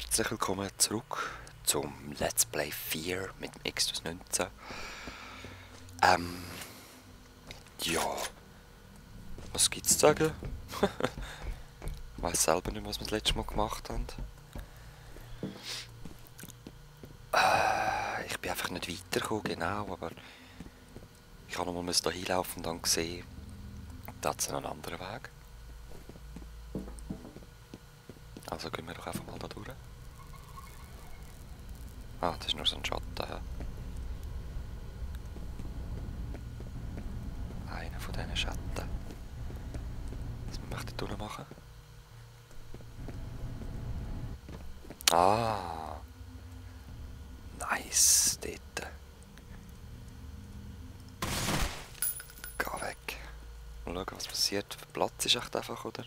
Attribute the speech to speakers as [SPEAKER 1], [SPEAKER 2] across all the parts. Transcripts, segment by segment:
[SPEAKER 1] Herzlich willkommen zurück zum Let's Play 4 mit dem Exodus 19. Ja, was gibt's zu sagen? Ich weiss selber nicht, was wir das letzte Mal gemacht haben. Ich bin einfach nicht weitergekommen, genau, aber ich habe nochmal da hinlaufen und dann gesehen, da hat es einen anderen Weg. Also gehen wir doch einfach mal da durch. Ah, das ist nur so ein Schatten. Ja. Einer von diesen Schatten. Was möchte ich da machen? Ah. Nice, dort. Geh weg. Mal schauen, was passiert. Der Platz ist echt einfach, oder?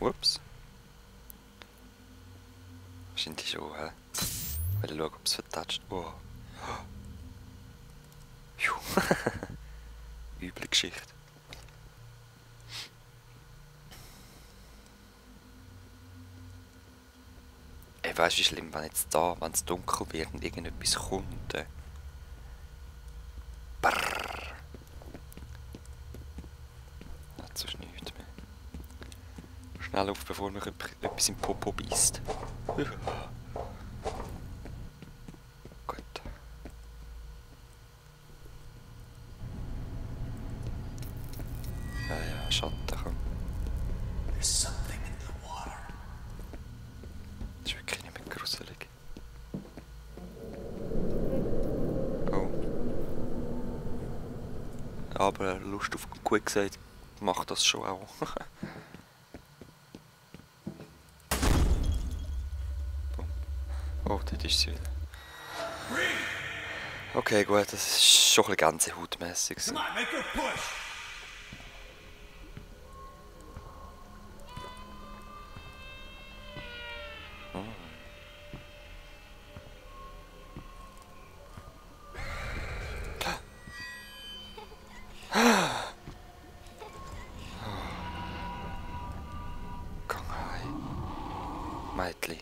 [SPEAKER 1] Ups. Wahrscheinlich schon, hä? Ich will schauen, ob es vertatscht. Oh. Üble Geschichte. Ey, weißt du, wie schlimm, wenn jetzt da, wenn es dunkel wird und irgendetwas kommt? Brrrr. Hat sonst nichts mehr. Schnell auf, bevor mich etwas im Popo beißt. Gut. Ja, Schatten kommt. Das ist wirklich nicht mehr gruselig. Oh. Aber Lust auf Quickside macht das schon auch. Oh, dort ist sie wieder. Okay, gut, das ist schon ein bisschen gänsehautmässig. Mädchen.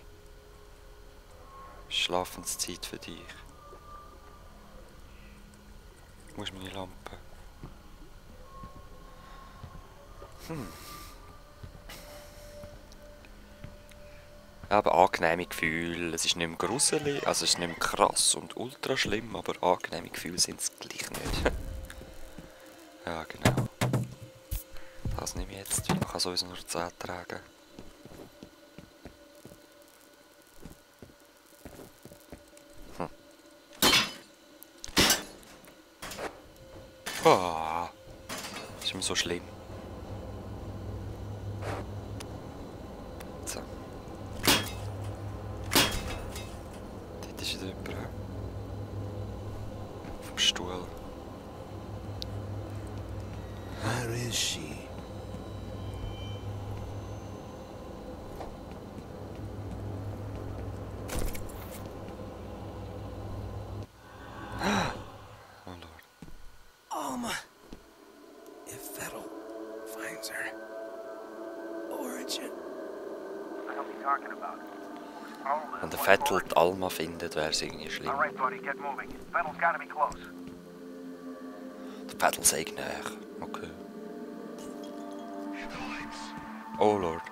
[SPEAKER 1] Schlafenszeit für dich. Wo ist meine Lampe? Aber angenehme Gefühle. Es ist nicht mehr gruselig, also es ist nicht mehr krass und ultra schlimm, aber angenehme Gefühle sind es gleich nicht. Ja, genau. Das nehme ich jetzt. Man kann sowieso nur 10 tragen. Ah, ist immer so schlimm. So. Dort ist wieder jemand. Vom Stuhl.
[SPEAKER 2] Where is she?
[SPEAKER 1] Oh Lord.
[SPEAKER 2] Alma. If Vettel finds her. Origin.
[SPEAKER 3] What the hell are you talking about? Alma
[SPEAKER 1] Wenn
[SPEAKER 3] is
[SPEAKER 1] der
[SPEAKER 3] one
[SPEAKER 1] Vettel
[SPEAKER 3] more.
[SPEAKER 1] die Alma findet, wäre es irgendwie schlimm.
[SPEAKER 3] All right, buddy, get moving. Vettel's gotta be close.
[SPEAKER 1] Der Vettel sei näher. Okay. Oh Lord.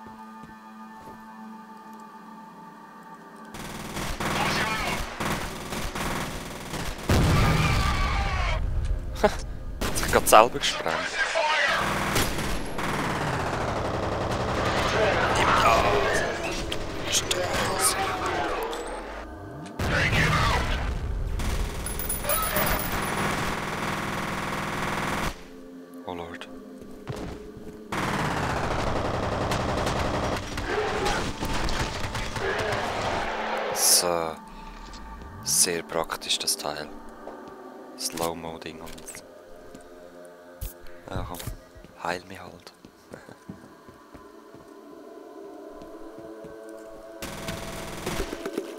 [SPEAKER 1] Hat sich gerade selber gesprengt. Straße. Oh Lord. So. Sehr praktisch, das Teil. Slow-Mo-Ding und... Ja, komm. Heil mich halt.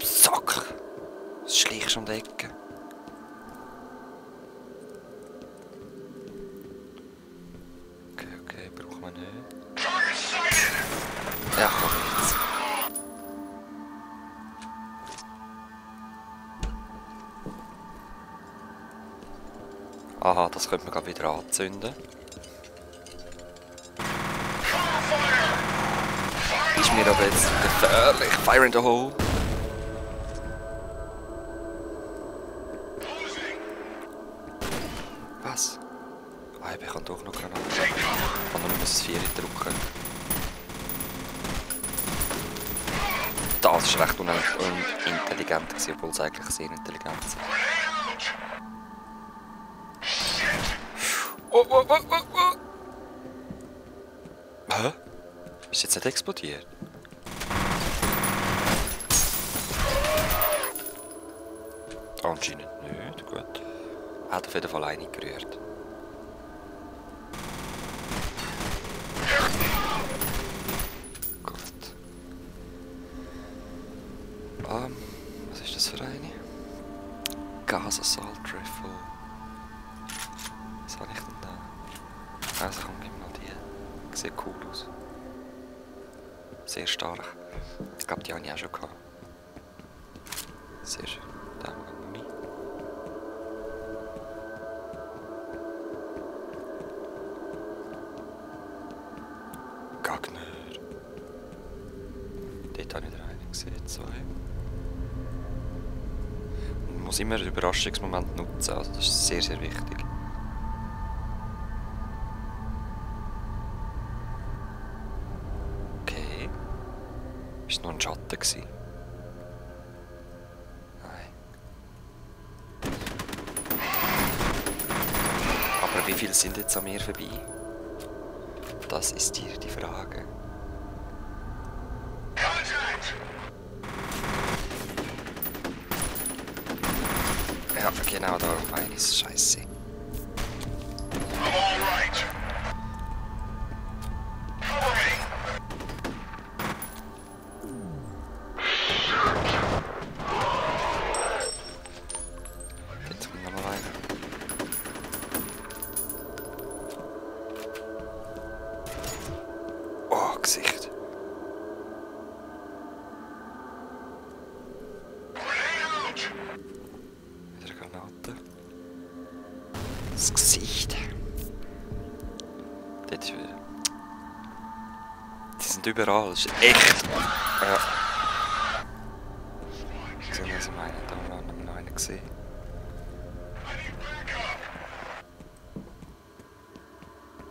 [SPEAKER 1] Sack! Es schleicht um die Ecke. Okay, brauchen wir nicht. Ja, komm jetzt. Aha, das könnte man gerade wieder anzünden. Ist mir aber jetzt gefährlich. Fire in the hole. Was? Ah, ich kann doch noch Granaten. Ich kann nur das 4 drücken. Das war recht unintelligent, obwohl es eigentlich sehr intelligent ist. Oh, oh, oh, oh, oh. Hä? Ist jetzt nicht explodiert? Anscheinend nicht, gut. Hat auf jeden Fall eine gerührt. Gut. Was ist das für eine? Gas Assault Rifle. Was habe ich denn da? Also komm, gib mir noch die. Sieht cool aus. Sehr stark. Ich glaube, die habe ich auch schon gehabt. Sehr schön. Da haben wir Muni. Gagner. Dort habe ich wieder einen gesehen, 2. Man muss immer den Überraschungsmoment nutzen, also das ist sehr, sehr wichtig. Okay. Ist noch ein Schatten gewesen? Nein. Aber wie viele sind jetzt an mir vorbei? Das ist hier die Frage. Ja, genau da eines. Scheiße. Jetzt kommt noch mal einer. Oh, Gesicht. Wieder eine Granate. Das Gesicht. Dort ist wieder. Die sind überall, das ist echt. Ja. So, was ich meine, da haben wir noch einen gesehen.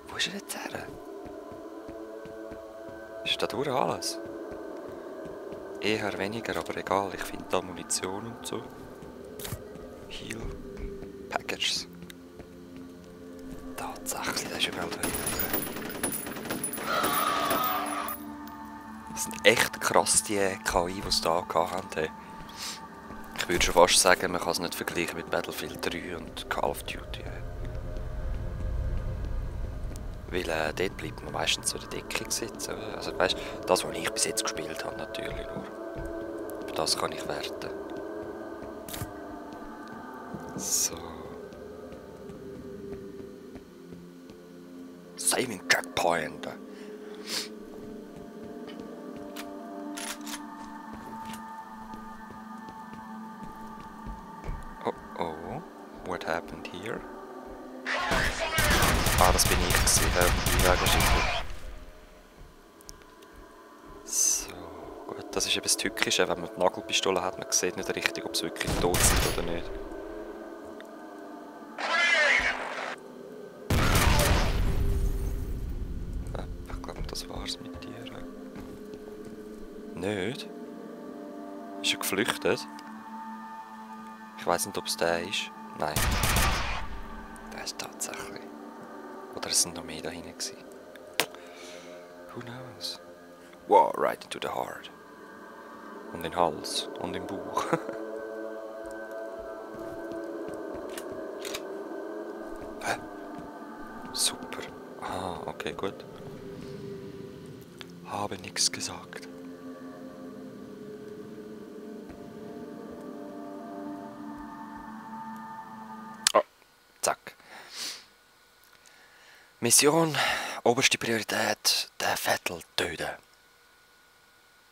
[SPEAKER 1] Wo ist er jetzt her? Ist da durch alles? Eher weniger, aber egal, ich finde da Munition und so. Heal. Packages. Tatsächlich, das ist überall drin. Das sind echt krass die KI, die sie da hatten. Hey. Ich würde schon fast sagen, man kann es nicht vergleichen mit Battlefield 3 und Call of Duty. Hey. Weil dort bleibt man meistens so in der Deckung sitzen. Also weißt, das, was ich bis jetzt gespielt habe, natürlich nur. Für das kann ich werten. So. Saving Checkpoint. Oh oh. What happened here? Ah, das bin ich gewesen, So, gut, das ist eben das Tückische, wenn man die Nagelpistole hat, man sieht nicht richtig, ob sie wirklich tot sind oder nicht. Ich glaube, das war's mit dir. Nicht? Ist er geflüchtet? Ich weiß nicht, ob es der ist. Nein. Der ist tatsächlich. Oder es sind noch mehr da hinten gewesen. Who knows? Wow, right into the heart. Und in den Hals. Und im Bauch. Hä? Super. Ah, okay, gut. Habe nichts gesagt. Oh, zack. Mission, oberste Priorität, den Vettel töten.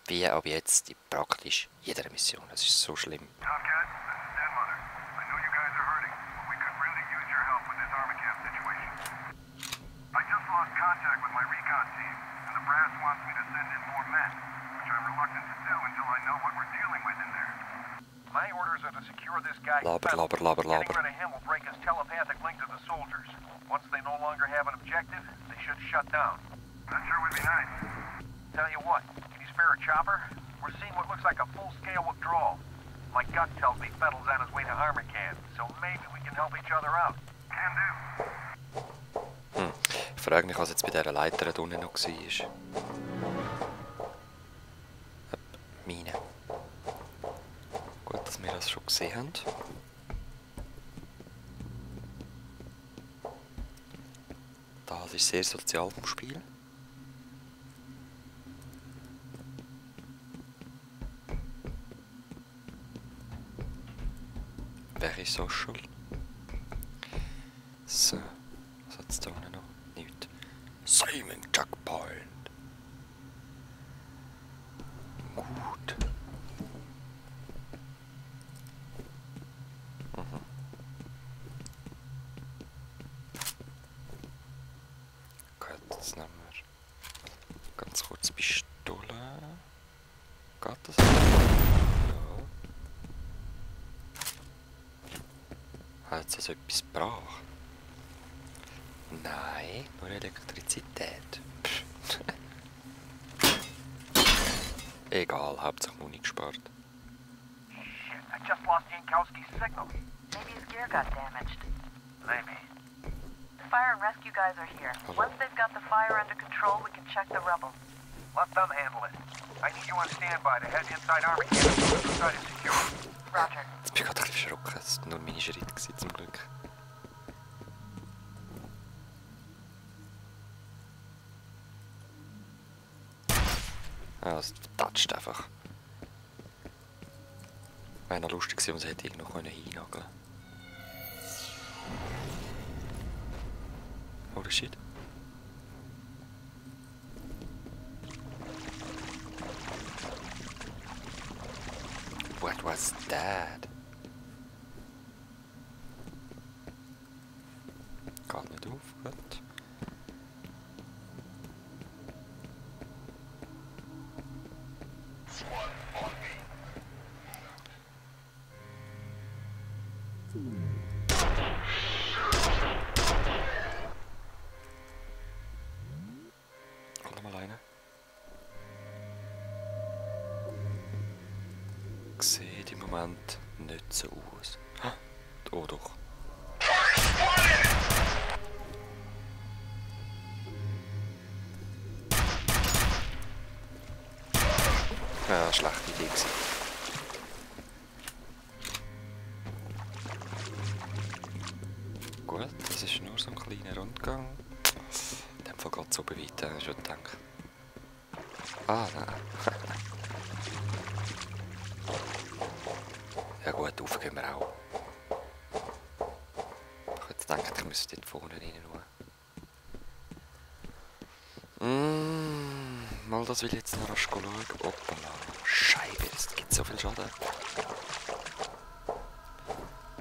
[SPEAKER 1] Wie ab jetzt in praktisch jeder Mission. Das ist so schlimm.
[SPEAKER 3] Tomcat, this is Dead Mother. I know you guys are hurting, but we could really use your help with this brass wants me to send in more men, which I'm reluctant to do until I know what we're dealing with in there. My orders are to secure this guy.
[SPEAKER 1] Laber.
[SPEAKER 3] Getting rid of him will break his telepathic link to the soldiers. Once they no longer have an objective, they should shut down. That sure would be nice. Tell you what, can you spare a chopper? We're seeing what looks like a full-scale withdrawal. My gut tells me Fettel's on his way to Armacan, so maybe we can help each other out. Can do.
[SPEAKER 1] Ich frage mich, was jetzt bei dieser Leiter da unten noch war. Mine. Gut, dass wir das schon gesehen haben. Das ist sehr sozial vom Spiel. Very social. So, was hat es da unten noch? Nichts. Saving Checkpoint. Gut. Gut, jetzt nehmen wir ganz kurz Pistole. Geht das? Ja. Hat es also etwas gebracht? Nein, nur Elektrizität. Egal, Hauptsache Muni gespart.
[SPEAKER 3] Shit, I just lost Jankowski's signal.
[SPEAKER 4] Maybe his gear got damaged.
[SPEAKER 3] Maybe.
[SPEAKER 4] The fire and rescue guys are here. Once they've got the fire under control, we can check the rubble.
[SPEAKER 3] Let them handle it. I need you on standby to head inside Armageddon until the site is secure.
[SPEAKER 4] Roger.
[SPEAKER 1] Jetzt bin ich gerade ein bisschen erschrocken. Es waren nur meine Schritte gewesen, zum Glück. Ja, es tatscht einfach. Wäre noch lustig gewesen, und sie hätte irgendwo hinnageln können. Holy shit. What was that? Geht nicht auf, gut. Kommt noch mal rein. Sieht im Moment nicht so aus. Oh doch. Ja, schlechte Idee gewesen. Gut, das ist nur so ein kleiner Rundgang. In dem Fall geht es oben weiter, habe ich schon gedacht. Ah, nein. Ja gut, auf gehen wir auch. Ich hätte gedacht, ich müsste dort vorne rein schauen. Mal das will ich jetzt noch rasch schauen. Hoppala. Scheibe, es gibt so viel Schaden.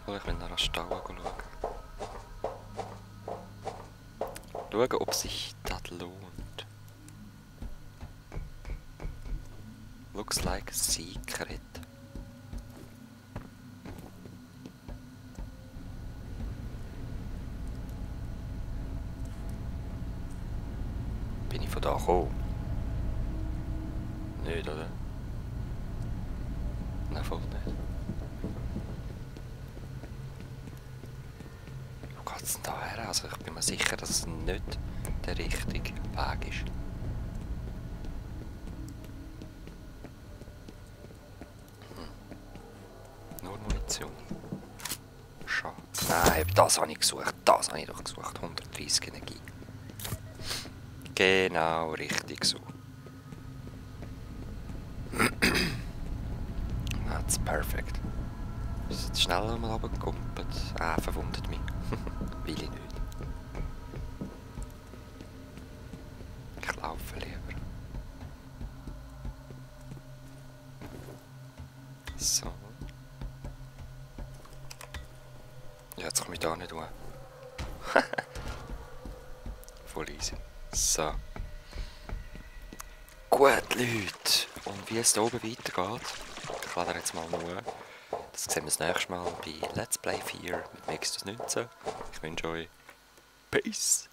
[SPEAKER 1] Oh, ich will noch rasch da schauen. Schauen, ob sich das lohnt. Looks like a secret. Bin ich von da gekommen? Nicht, oder? Nein, voll nicht. Wo geht es denn da her? Also ich bin mir sicher, dass es nicht der richtige Weg ist. Nur Munition. Schade. Nein, das habe ich gesucht. Das habe ich doch gesucht. 130 Energie. Genau, richtig so. That's perfect. Ist jetzt schnell mal runtergekumpelt? Ah, verwundet mich. Will ich nicht. Ich laufe lieber. So. Ja, jetzt komme ich da nicht hoch. Voll easy. So. Gut, Leute. Und wie es da oben weitergeht, ich lade jetzt mal nur. Das sehen wir das nächste Mal bei Let's Play 4 mit Mixtus 19. Ich wünsche euch Peace.